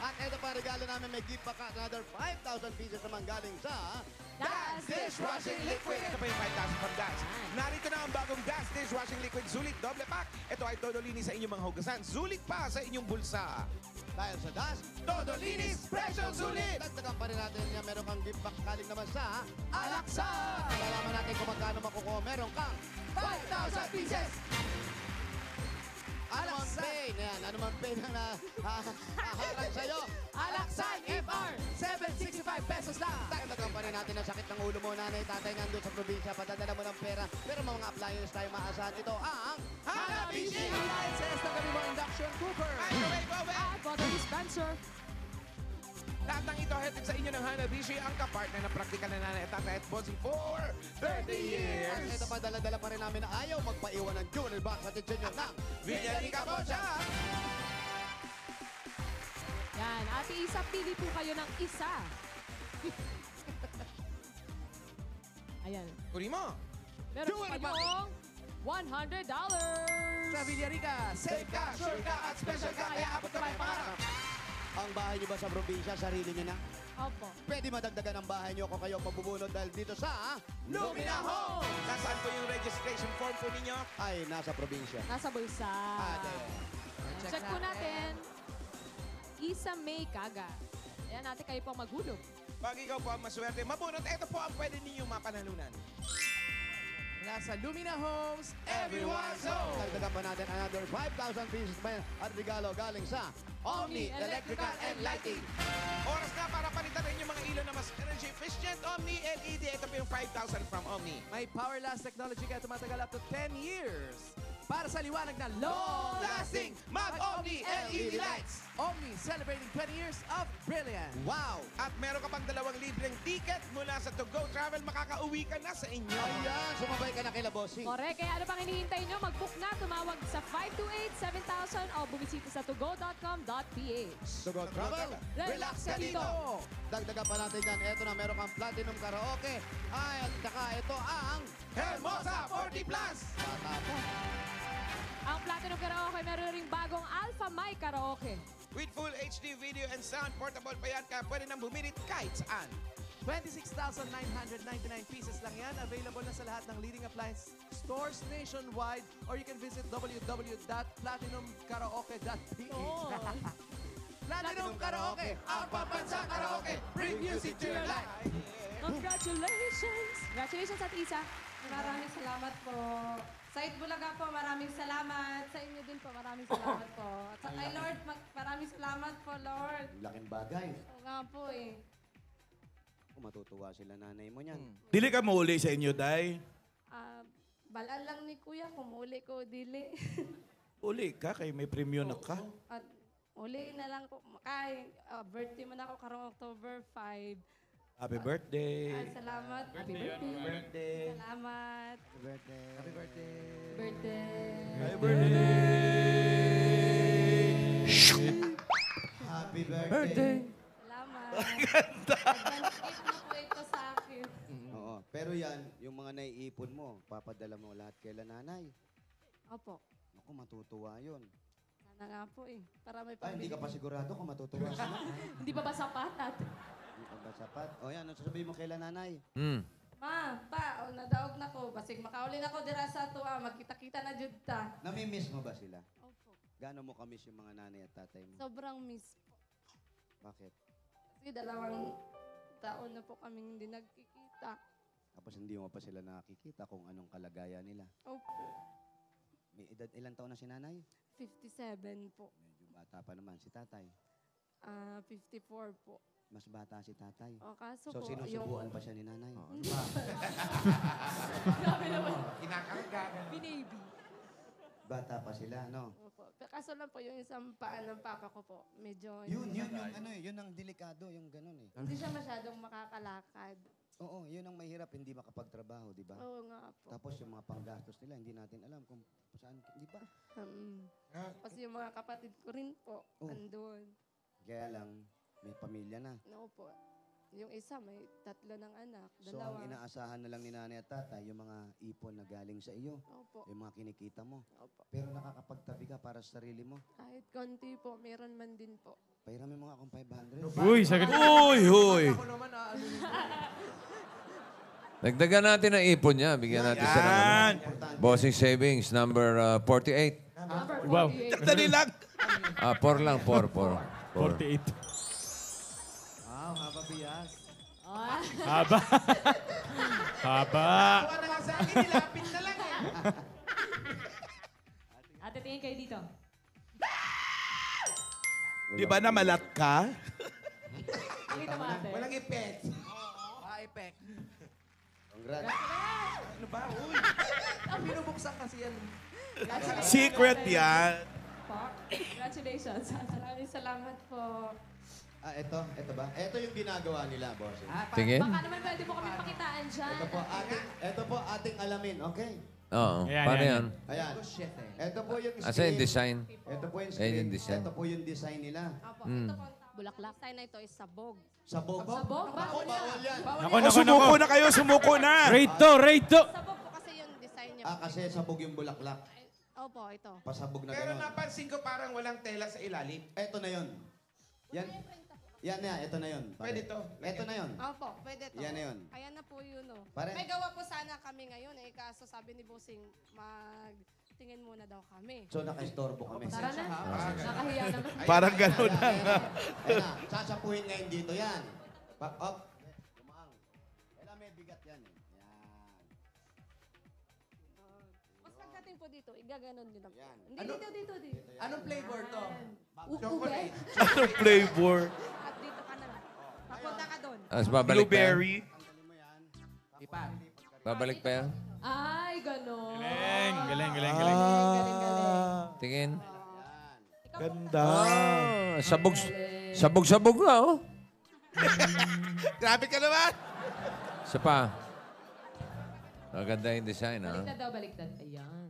At ito pa, regalo namin, may gift pa ka. Another 5,000 pieces naman galing sa...
Gas Dishwashing Liquid. Ito pa yung 5,000 from Gas. Narito na ang bagong Gas Dishwashing Liquid Sulit Doble Pack. Ito ay todo linis sa inyong mga hugasan. Sulit pa sa inyong bulsa.
Dahil sa DAS,
Todo linis, presyo sulit!
dagdagan pa rin natin niya. Meron kang gift pack galing naman sa...
Alaksan!
Malalaman natin kung magkano makukuha. Meron kang
5,000 pieces!
anumang
Alaksan!
pain. Yan, anumang pain ang haharang sa'yo.
Alaksan FR! 765 pesos lang!
Dagdagan pa rin natin ang sakit ng ulo mo, nanay, tatay, nandun sa probinsya, padadala mo ng pera. Pero mga appliances tayo maasahan. Ito ang...
Hanabishi! Appliances na kami mga induction cooker!
Microwave oven!
At water dispenser.
Lahat ng ito hatid sa inyo ng Hanabishi, ang kapartner ng praktikal na nanay at tatay at bossing for 30
At
years.
ito pa, dala-dala pa rin namin na ayaw magpaiwan ng jewelry box at inyo ng...
Villarrica Bocha!
Yan, ate Isa, pili po kayo ng isa. Ayan.
Kunin mo.
Meron
Do
po
it,
kayong $100.
Sa Villarrica, safe ka, sure ka, at special ka, kaya abot ka ba yung pangarap?
Ang bahay niyo ba sa probinsya, sarili niyo na?
Opo.
Pwede madagdagan ang bahay niyo kung kayo pabubunod dahil dito sa...
Lumina Home!
Nasaan po yung registration form po ninyo?
Ay, nasa probinsya.
Nasa bulsa.
Ate.
Check po natin. Isa May Kaga. Ayan natin kayo po maghulog.
Pag ikaw po ang maswerte, mabunot, ito po ang pwede ninyong mapanalunan.
Mula sa Lumina Homes, everyone's home!
Dagdagan pa natin another 5,000 pieces pa yan at regalo galing sa
Omni Electrical and Lighting.
Oras na para palitan rin yung mga ilaw na mas energy efficient. Omni LED. Ito po yung 5,000 from Omni.
May power last technology kaya tumatagal up to 10 years. Para sa liwanag na long-lasting, mag-Omni LED lights! Omni celebrating 20 years of brilliance.
Wow!
At meron ka pang 2 libreng ticket mula sa To Go Travel. Makakauwi ka na sa inyo.
Ayan, sumabay ka na kila bossing.
Correct. Kaya ano pang hinihintay nyo? Mag-book na. Tumawag sa 528-7000 o bumisita sa togo.com.ph.
To go travel.
Relax ka dito.
Dagdagan pa natin yan. Ito na, meron kang platinum karaoke. Ay, at saka ito ang...
Hermosa 40 Plus!
Bata po.
Ang Platinum Karaoke, meron ring bagong Alpha Mic Karaoke.
With full HD video and sound, portable pa yan. Kaya pwede nang bumilit kahit saan.
26,999 pieces lang yan. Available na sa lahat ng leading appliance stores nationwide or you can visit www.platinumkaraoke.ph.
Oh.
Platinum Karaoke, ang pambansa karaoke. Bring music to your life.
Congratulations! Congratulations at Isa.
Maraming salamat po. Sa Itbulaga po, maraming salamat. Sa inyo din po, maraming salamat po. At sa kay Lord, maraming salamat po, Lord.
Laking bagay.
Oo nga po eh.
Kung matutuwa sila nanay mo niyan.
Dili ka mauli sa inyo, Day.
Balaan lang ni Kuya, kung uli ko, dili.
Uli ka, kay may premyo na ka.
At uli na lang ko. Kay, birthday mo na ako karong October 5.
Happy birthday.
Salamat. Happy
Birthday.
Salamat.
Happy birthday.
Happy birthday.
Birthday.
Happy birthday.
Happy birthday.
Salamat. Advance gift na po ito sa akin.
Oo. Pero yan, yung mga naiipon mo, papadala mo lahat kay nanay.
Opo.
Naku, matutuwa yun.
Sana nga po eh. Para may
Ay, hindi ka pa sigurado kung matutuwa sila.
Hindi pa ba sapat at?
Hindi ka ba sapat? O yan, ano sasabihin mo kay nanay?
Ma, pa, nadaog na ko. Basig makauli na ko dira sa tuwa. Magkita-kita na jud ta.
Namimiss mo ba sila?
Opo.
Gaano mo kamiss yung mga nanay at tatay mo?
Sobrang miss po.
Bakit?
Kasi 2 taon na po kaming hindi nagkikita.
Tapos hindi mo pa sila nakikita kung anong kalagayan nila.
Opo.
May edad, ilang taon na si nanay?
57 po.
Medyo bata pa naman si tatay.
54 po.
Mas bata si tatay.
O kaso
So,
po,
sinusubuan pa siya ni nanay.
Grabe naman.
Kinakargagan.
Binaby.
Bata pa sila, no?
Opo. Kaso lang po yung isang paa ng papa ko po. Medyo...
Yun ano eh, yun ang delikado, yung ganun eh.
Hindi siya masyadong makakalakad.
Oo, yun ang mahirap, hindi makapagtrabaho, di ba?
Oo nga po.
Tapos yung mga panggastos nila, hindi natin alam kung saan, di ba?
Kasi yung mga kapatid ko rin po,
Oh.
andun.
Kaya lang, may pamilya na.
No po. Yung isa, may 3 ng anak.
So, ang
2.
inaasahan na lang ni nanay at tatay, yung mga ipon na galing sa iyo,
Opo.
yung mga kinikita mo.
Opo.
Pero nakakapagtabi ka para sa sarili mo.
Kahit konti po, meron man din po.
Pahiramin mo nga akong 500.
Uy, sagad.
Uy!
Ako naman, ano yun.
Dagdagan natin ang ipon niya. Bigyan natin siya ng
Yan!
bossing savings number 48.
Number 48.
Wow.
Dali lang!
4 lang, 4.
48.
Wow, haba biyas.
Ah,
Haba. Haba.
Tuwa na nga sa akin, nilapit na lang eh.
Ate, tingin kayo dito.
Di ba namalat ka?
Dito mo, ate.
Walang effect.
Effect.
Congrats.
Ano ba? Uy! Binubuksan kasi yan.
Secret yan.
Po. Congratulations.
Maraming salamat po.
Ito ba? Ito yung ginagawa nila, boss.
Tingin?
Baka naman pwede mo kami pakitaan dyan.
Ito po ating alamin, okay?
Oo.
Ayan,
Paano
ayan,
yan?
Ayan.
Shit eh.
Ito po yung
Asa yung design?
Ito po yung
Ayan
screen.
yung design.
Ito po yung design nila.
Opo, ito po. Bulaklak. Sign na ito is sabog.
Sabog.
Sabog?
Bawal
Bawal yan.
Nako,
O,
nako,
sumuko
nako.
na kayo, sumuko na!
Rate to, rate to.
Sabog po kasi yung design niya.
Kasi sabog yung bulaklak.
Opo, ito.
Pasabog na
Pero
gano'n.
napansin ko parang walang tela sa ilalim.
Ito na yun. Yan. Yan na, ito na yun.
Pwede to.
Ito na yun.
Opo, pwede to.
Yan na yun.
Ayan na po yun, oh.
Pare-
May gawa po sana kami ngayon, eh. Kaso sabi ni Bossing, tingin muna daw kami.
So, nakaistorbo kami.
Tara na. Nakahiya naman.
Parang gano'n na nga.
Ayan na, sasapuhin ngayon dito yan. Up. Lumaang. Kailan may bigat yan eh. Yan.
Mas pagdating po dito, igaganon din ako.
Yan.
Hindi, dito.
Anong flavor to?
Ube.
Anong flavor?
At dito ka na lang. Papunta ka doon.
Tapos babalik pa yan?
Blueberry.
Ipan.
Babalik pa yan?
Ay, ganon.
Galing.
Galing.
Tingin?
Ganda.
Sabog nga, oh.
Grabe ka naman!
Isa pa. Maganda yung design, ha?
Baliktad daw, baliktad. Ayan.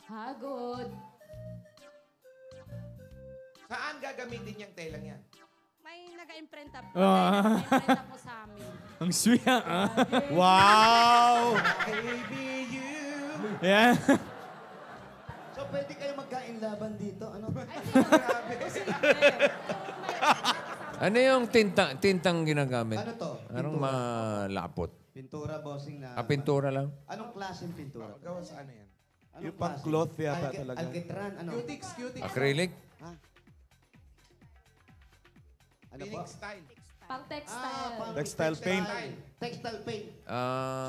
Hagod.
Saan gagamitin yung telang yan?
May nag-imprenta po.
Ah.
Nag-imprenta po sa amin.
Ang sweet, ah.
Wow!
Baby, you.
Yeah.
So, pwede kayo magkain laban dito. Ano?
Ano yung tintang ginagamit?
Ano to?
Anong malapot?
Pintura, bossing na.
Pintura lang?
Anong klaseng pintura?
Gawa sa ano yan?
Anong
Yung pang
klase?
cloth yata talaga.
Alkitran, ano?
Cutics.
Acrylic?
Ha? Ano po?
Feeling style.
Pang textile.
pang
Textile paint.
Textile paint.
Ah.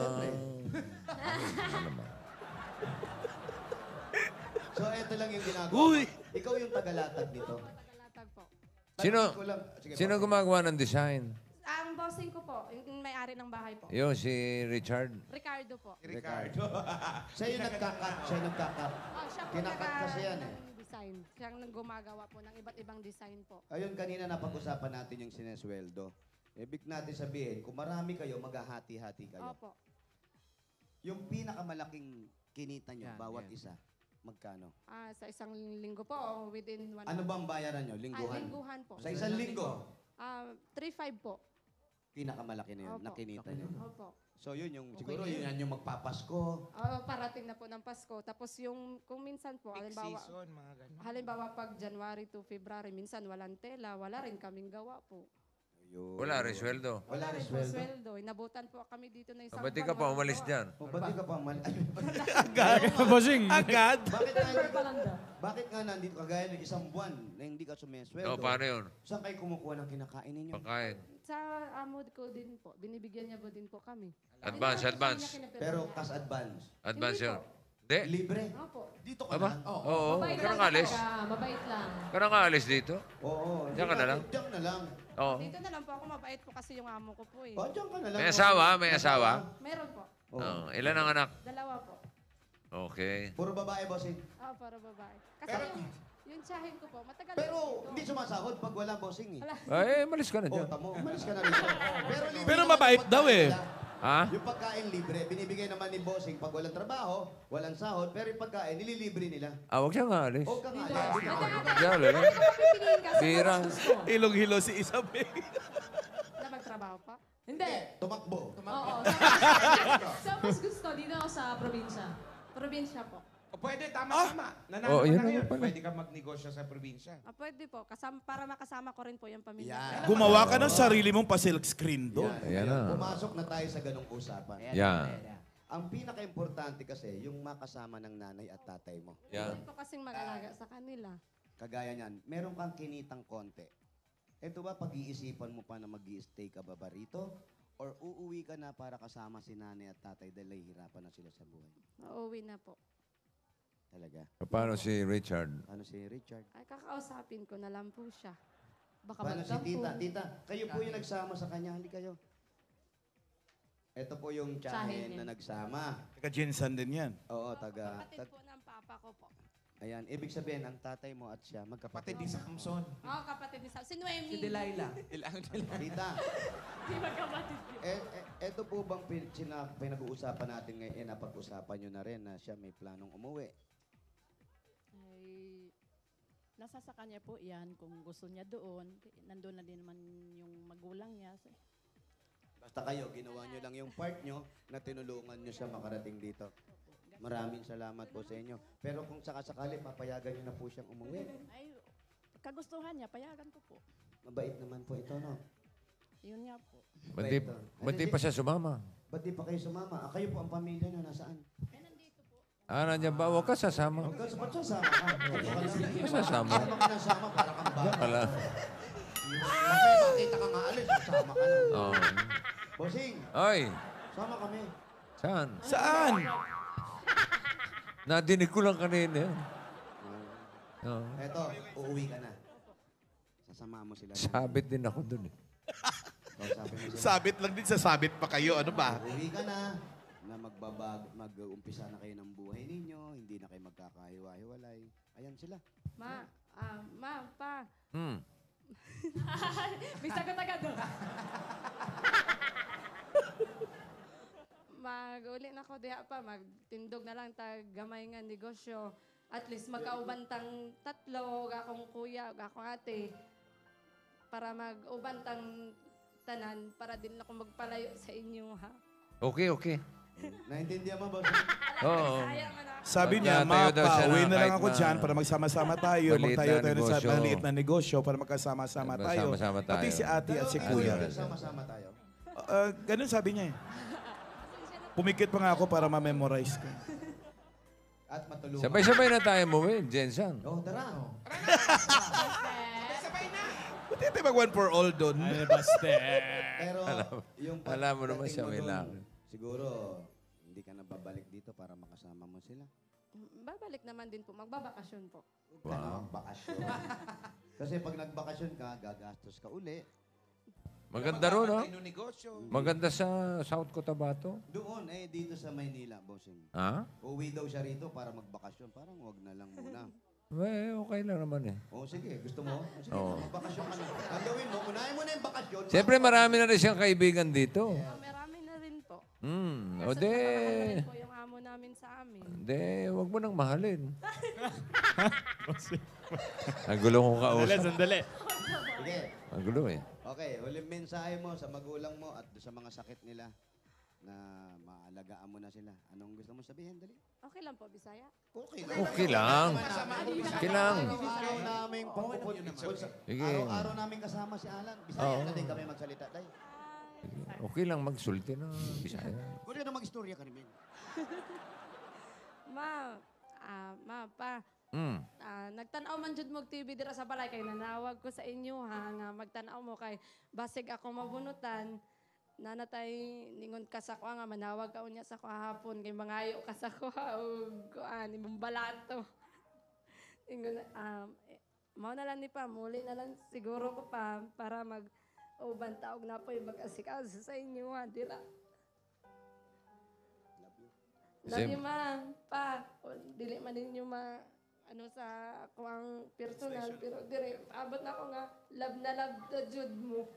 So, ito lang yung ginagawa.
Uy!
Ikaw yung tagalatag nito.
Talatag po.
Sino-
Tanungin ko lang. Sige,
Sino
bossing.
gumagawa ng design?
Ang bossing ko po, yung may-ari ng bahay po.
Yun, si Richard.
Ricardo po.
Ricardo.
Siya yung nagkakat. Siya yung nagkakat.
Oh, siya po
Kinakat kasi yan eh.
ng design. Siya ang gumagawa po ng iba't ibang design po.
Ayun, kanina napag-usapan natin yung sinesweldo. Ibig natin sabihin, kung marami kayo, maghahati-hati kayo.
Opo.
Yung pinakamalaking kinita nyo,
Yan,
bawat
yan.
isa, magkano?
Sa isang linggo po, within 1
Ano bang bayaran nyo? Lingguhan?
lingguhan po.
Sa isang linggo?
3-5 po.
Pinakamalaki na yun,
Opo.
nakinita niyo.
Opo.
So yun yung, siguro yun yan yung magpapasko.
Parating na po ng Pasko. Tapos yung, kung minsan po,
Peak
halimbawa,
season, mga ganun.
halimbawa pag January to February, minsan walang tela, wala rin kaming gawa po.
Yun.
Wala rin sweldo.
Wala rin
po
sweldo.
sweldo. Inabutan po kami dito na isang
Ba't di
buwan,
ka pa
walang
umalis
gawa.
dyan?
O, ba't di ka pa umalis?
Agad.
Bossing.
Agad.
Bakit nga nandito kagaya ng isang buwan na hindi ka sumisweldo?
O, paano yun?
Saan kayo kumukuha ng kinakain ninyo?
Pagkain.
Sa amo ko din po, binibigyan niya po din po kami.
Advance,
Hindi naman po
advance.
sa kanya kinapirmahan.
Pero cash advance.
Advance
Hindi
yun.
po.
Hindi?
Libre.
Opo.
Dito ka
Aba?
lang.
Oo.
Mabait
Kaya
lang
nga alis.
talaga. Mabait lang.
Kaya nga alis dito.
Oo.
Diyan ka na lang?
Diyan na lang.
Oo.
Dito na lang po ako, mabait po kasi yung amo ko po eh.
O, diyan ka na lang.
May asawa? May asawa?
Meron po.
Oo. Ilan ang anak?
Dalawa po.
Okay.
Puro babae, bossing.
Para babae. Kasi
Pero-
yung tsahin ko po, matagal
Pero
po dito.
hindi sumasahod pag wala bossing eh.
Wala.
Ay, malis ka na
O,
dyan.
tamo, umalis ka na rito. Pero, libre
Pero
naman
mabait
yung
daw
pagkain
eh.
nila.
Ha?
Yung pagkain libre, binibigay naman ni bossing pag walang trabaho, walang sahod, pero yung pagkain, nililibre nila.
Ah, huwag siya nga alis.
O ka nga.
Diyan lang.
Pipiliin ka sa
Bira.
mas gusto.
Ilong-hilo si Isabel.
Na magtrabaho pa.
Hindi.
Tumakbo.
Oo. Sa mas gusto, dito ako sa probinsya.
Probinsya po.
O pwede, tama-tama. Nanalo
Oh,
ka
yun
na
naman
ngayon.
pala.
Pwede ka magnegosyo sa probinsya.
Pwede po, para makasama ko rin po yung pamilya.
Yan.
Gumawa ka ng sarili mong pa-silk screen doon.
Ayan na.
Pumasok na tayo sa ganong usapan.
Yan.
Ang pinaka-importante kasi, yung makasama ng nanay at tatay mo.
Yan.
Pwede po kasing mag-alaga sa kanila.
Kagaya niyan, meron kang kinitang konti. Ito ba pag-iisipan mo pa na mag-i-stay ka ba rito? Or uuwi ka na para kasama si nanay at tatay dahil hirapan na sila sa buhay?
Uuwi na po.
Talaga.
Paano si Richard?
Ano si Richard?
Ay, kakausapin ko na lang po siya. Baka
Paano si
magdampo.
tita? Tita, kayo po yung nagsama sa kanya. Hali kayo. Ito po yung
Tsahin
tsahin na nagsama.
Taga-Jinsan din yan.
Oo,
Kapatid po ng papa ko po.
Ayan, ibig sabihin, ang tatay mo at siya,
Pati
magkapatid.
di sa Samson.
Oo, kapatid ni Sam. Si Noemi.
Delilah.
Tita,
Di magkapatid yun.
ito po bang pinag-uusapan natin ngayon, napag-usapan nyo na rin na siya may planong umuwi?
Ay, nasa sa kanya po yan. Kung gusto niya doon, nandun na din naman yung magulang niya.
Basta kayo, ginawa nyo lang yung part nyo na tinulungan nyo siya makarating dito. Maraming salamat po sa inyo. Pero kung sakasakali, papayagan nyo na po siyang umuwi.
Ay, kagustuhan niya, payagan ko po.
Mabait naman po ito, no?
Yun nga po.
Ba't di pa siya sumama?
Ba't di pa kayo sumama? Kayo po ang pamilya nyo, nasaan?
Ah, nandiyan ba? Huwag ka sasama.
Ba't sasama ka?
Huwag ka sasama.
Sama ka ng sama para kang
Diyan
bata.
ka lang.
Bakit makita ka nga alis, sama ka na.
Oo.
Bossing,
Ay,
sama kami.
saan?
Saan?
Nadinig ko lang kanina. Oo.
Eto, uuwi ka na. Sasama mo sila.
Sabit din ako dun eh.
Kausapin mo sila.
Sabit lang din sa sabit pa kayo. Ano ba?
Uuwi ka na mag-umpisa na kayo ng buhay ninyo, hindi na kayo magkakahiwa-hiwalay. Ayan sila.
Ma, pa.
May sagot agad doon.
Mag-uli na ko diha pa, magtindog na lang tag gamay nga negosyo. At least magkaubantang tatlo, akong kuya, akong ate, para mag-ubantang tanan, para din ako magpalayo sa inyo, ha?
Okay, okay.
Naintindihan mo, boss?
Oo.
Sabi
Pag
niya,
natayo daw siya
uwi
na
na lang
kahit
ako
na
dyan para magsama-sama tayo.
maliit
Magtayo
na
tayo sa
negosyo.
maliit na negosyo para magkasama-sama tayo.
Magkasama-sama tayo.
Pati si ate at si kuya.
Sama-sama tayo.
Ganun sabi niya eh. Pumikit pa nga ako para ma-memorize ko.
At matulungan.
Sabay-sabay na tayo mo eh, Jensen.
Oh, tara.
Sabay na!
Buti tayo mag one for all doon.
Ay, baste.
Pero yung
alam mo naman
pagdating
siya
mo
may
dun,
lakad.
siguro, hindi ka na babalik dito para makasama mo sila.
Babalik naman din po, magbabakasyon po.
Huwag ka na magbakasyon. Kasi pag nagbakasyon ka, gagastos ka uli.
Maganda ron, no?
Patay ng negosyo.
Maganda sa South Cotabato.
Doon, dito sa Maynila, bossing.
Ha?
Uwi daw siya rito para magbakasyon. Parang wag na lang muna.
Okay lang naman eh.
O sige, gusto mo? Sige,
Oo.
magbakasyon ka na. Ang gawin mo, unahin mo na yung bakasyon.
Siyempre, marami na rin siyang kaibigan dito.
Marami na rin po.
O de,
Rin po yung amo namin sa amin.
wag mo nang mahalin. Ang gulo kong
Sandali,
kausap.
sandali.
Sige.
Ang gulo eh.
Okay, huling mensahe mo sa magulang mo at sa mga sakit nila na maalagaan mo na sila. Anong gusto mo sabihin? Dali.
Okay lang po, Bisaya.
Okay lang.
Okay lang. Okay lang.
Araw namin pagpupod.
Sige.
Araw namin kasama si Alan. Bisaya na din kami magsalita. Day.
Okay lang magsulti na Bisaya.
Kung na mag-istorya ka rin.
Pa. Nagtanaw man jud mo TV dira sa balay kay nanawag ko sa inyo ha nga magtanaw mo kay basig ako mabunutan nanatay ningon ka sa ko nga manawag ka unya sa ko hapon kay mangayo ka sa ko og kuan imong balato. Ingon mao na lang ni pa muli na lang siguro ko pa para mag uban taog na po mag-asikaso sa inyo ha dira. Love you, ma. Pa, dili man ninyo ano sa ako ang personal, pero dire, abot na ako nga, love na love the Jude mo.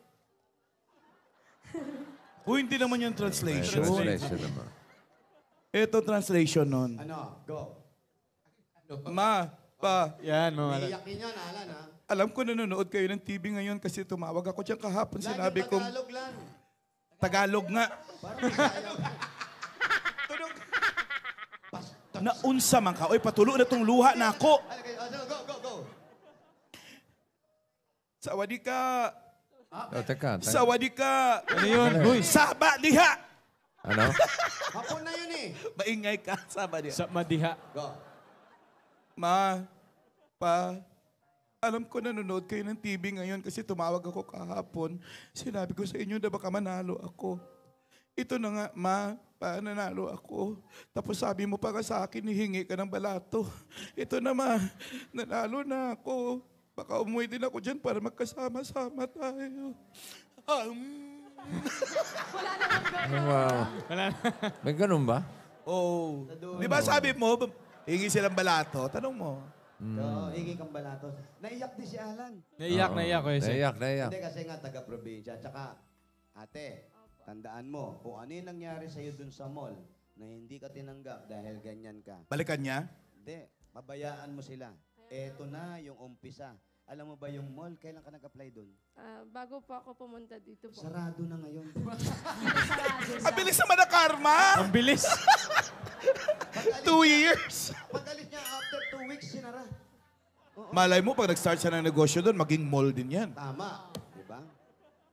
Hindi naman yung translation.
Translation naman.
Ito translation nun.
Ano? Go.
Ma, pa,
Yan, mga
Iyakin yan, Alan, ha?
alam ko nanonood kayo ng TV ngayon kasi tumawag ako dyan kahapon. Sinabi
Lagi
kong
Tagalog lang.
Tagalog nga.
Parang Bisaya.
Naunsa man ka. Oy, patulo na tong luha na ako.
Go.
Sawadika.
Teka.
Sawadika.
Ano yun? Uy,
Saba diha.
Ano?
Hapon na yun eh.
Maingay ka. Saba diha.
sa madiha.
Go.
Ma, pa, alam ko nanonood kayo ng TV ngayon kasi tumawag ako kahapon. Sinabi ko sa inyo na baka manalo ako. Ito na nga, ma, pa, nanalo ako. Tapos sabi mo pa ka sa akin, hihingi ka ng balato. Ito na, ma, nanalo na ako. Baka umuwi din ako dyan para magkasama-sama tayo.
Wala naman go.
Wow.
Wala na.
May ganun ba?
Oh. Di ba sabi mo, hingi silang balato? Tanong mo.
So, hingi kang balato. Naiyak din si Alan.
Naiyak ko eh.
Naiyak.
Hindi kasi nga taga-probinsya. Tsaka, ate, tandaan mo, kung ano yung nangyari sa'yo dun sa mall na hindi ka tinanggap dahil ganyan ka,
Balikan niya?
hindi, pabayaan mo sila. Eto na yung umpisa. Alam mo ba yung mall, kailan ka nag-apply dun?
Bago po ako pumunta dito po.
Sarado na ngayon.
Ang bilis naman na karma!
Ang bilis.
2 years!
Pag-alis niya, after 2 weeks, sinara.
Malay mo, pag nag-start siya ng negosyo doon, maging mall din yan.
Tama. Diba?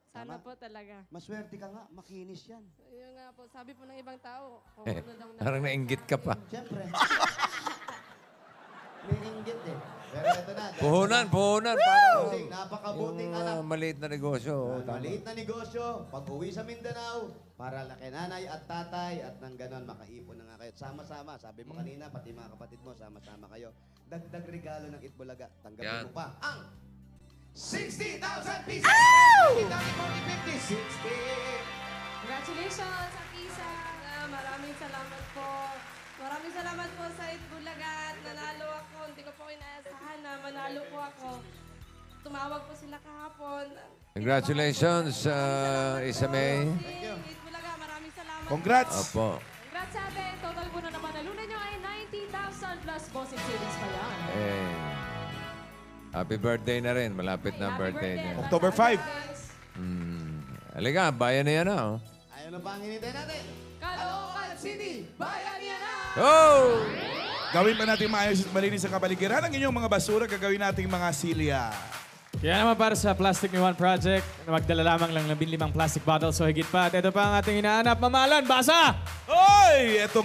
Sana po talaga.
Maswerte ka nga, makinis yan.
Yun nga po, sabi po ng ibang tao. Kung
Eh,
ano daw
parang nainggit ka pa.
Siyempre. May inggit eh. Pero ito na.
Puhunan.
Bossing, napakabuting
Yung
anak.
maliit na negosyo.
Maliit na negosyo, pag-uwi sa Mindanao, para laki nanay at tatay, at nang ganon, makaipon na nga kayo. Sama-sama, sabi mo kanina, pati mga kapatid mo, sama-sama kayo. Dagdag regalo ng Itbulaga, tanggapin
Yan.
mo pa ang
60,000 pieces! Hindi namin 40, 50, 60!
Congratulations, Akisa.
Maraming salamat po. Maraming salamat po sa Itbulaga at nanalo ako. Hindi ko po inaasahan na manalo po ako. Tumawag po sila kahapon.
Congratulations, Isa May.
Thank you. Itbulaga, maraming salamat.
Congrats!
Opo.
Congrats sa atin. Total po na naman nalunan nyo ay 90,000 plus bossing savings pa yan.
Happy birthday na rin. Malapit na ang
Happy
birthday niya.
October 5.
Halika, bayan niya na. Oh.
Ayaw na pa ang hinintay natin.
Caloocan City, bayan niya na!
Oh!
Gawin pa natin maayos at malinis sa kapaligiran. Ang inyong mga basura, gagawin nating mga silya.
Kaya naman para sa Plastic Me One Project, magdala lamang lang ng 15 plastic bottles o higit pa. At ito pa ang ating inaanap. Mamalan, basa!
Oy! Ito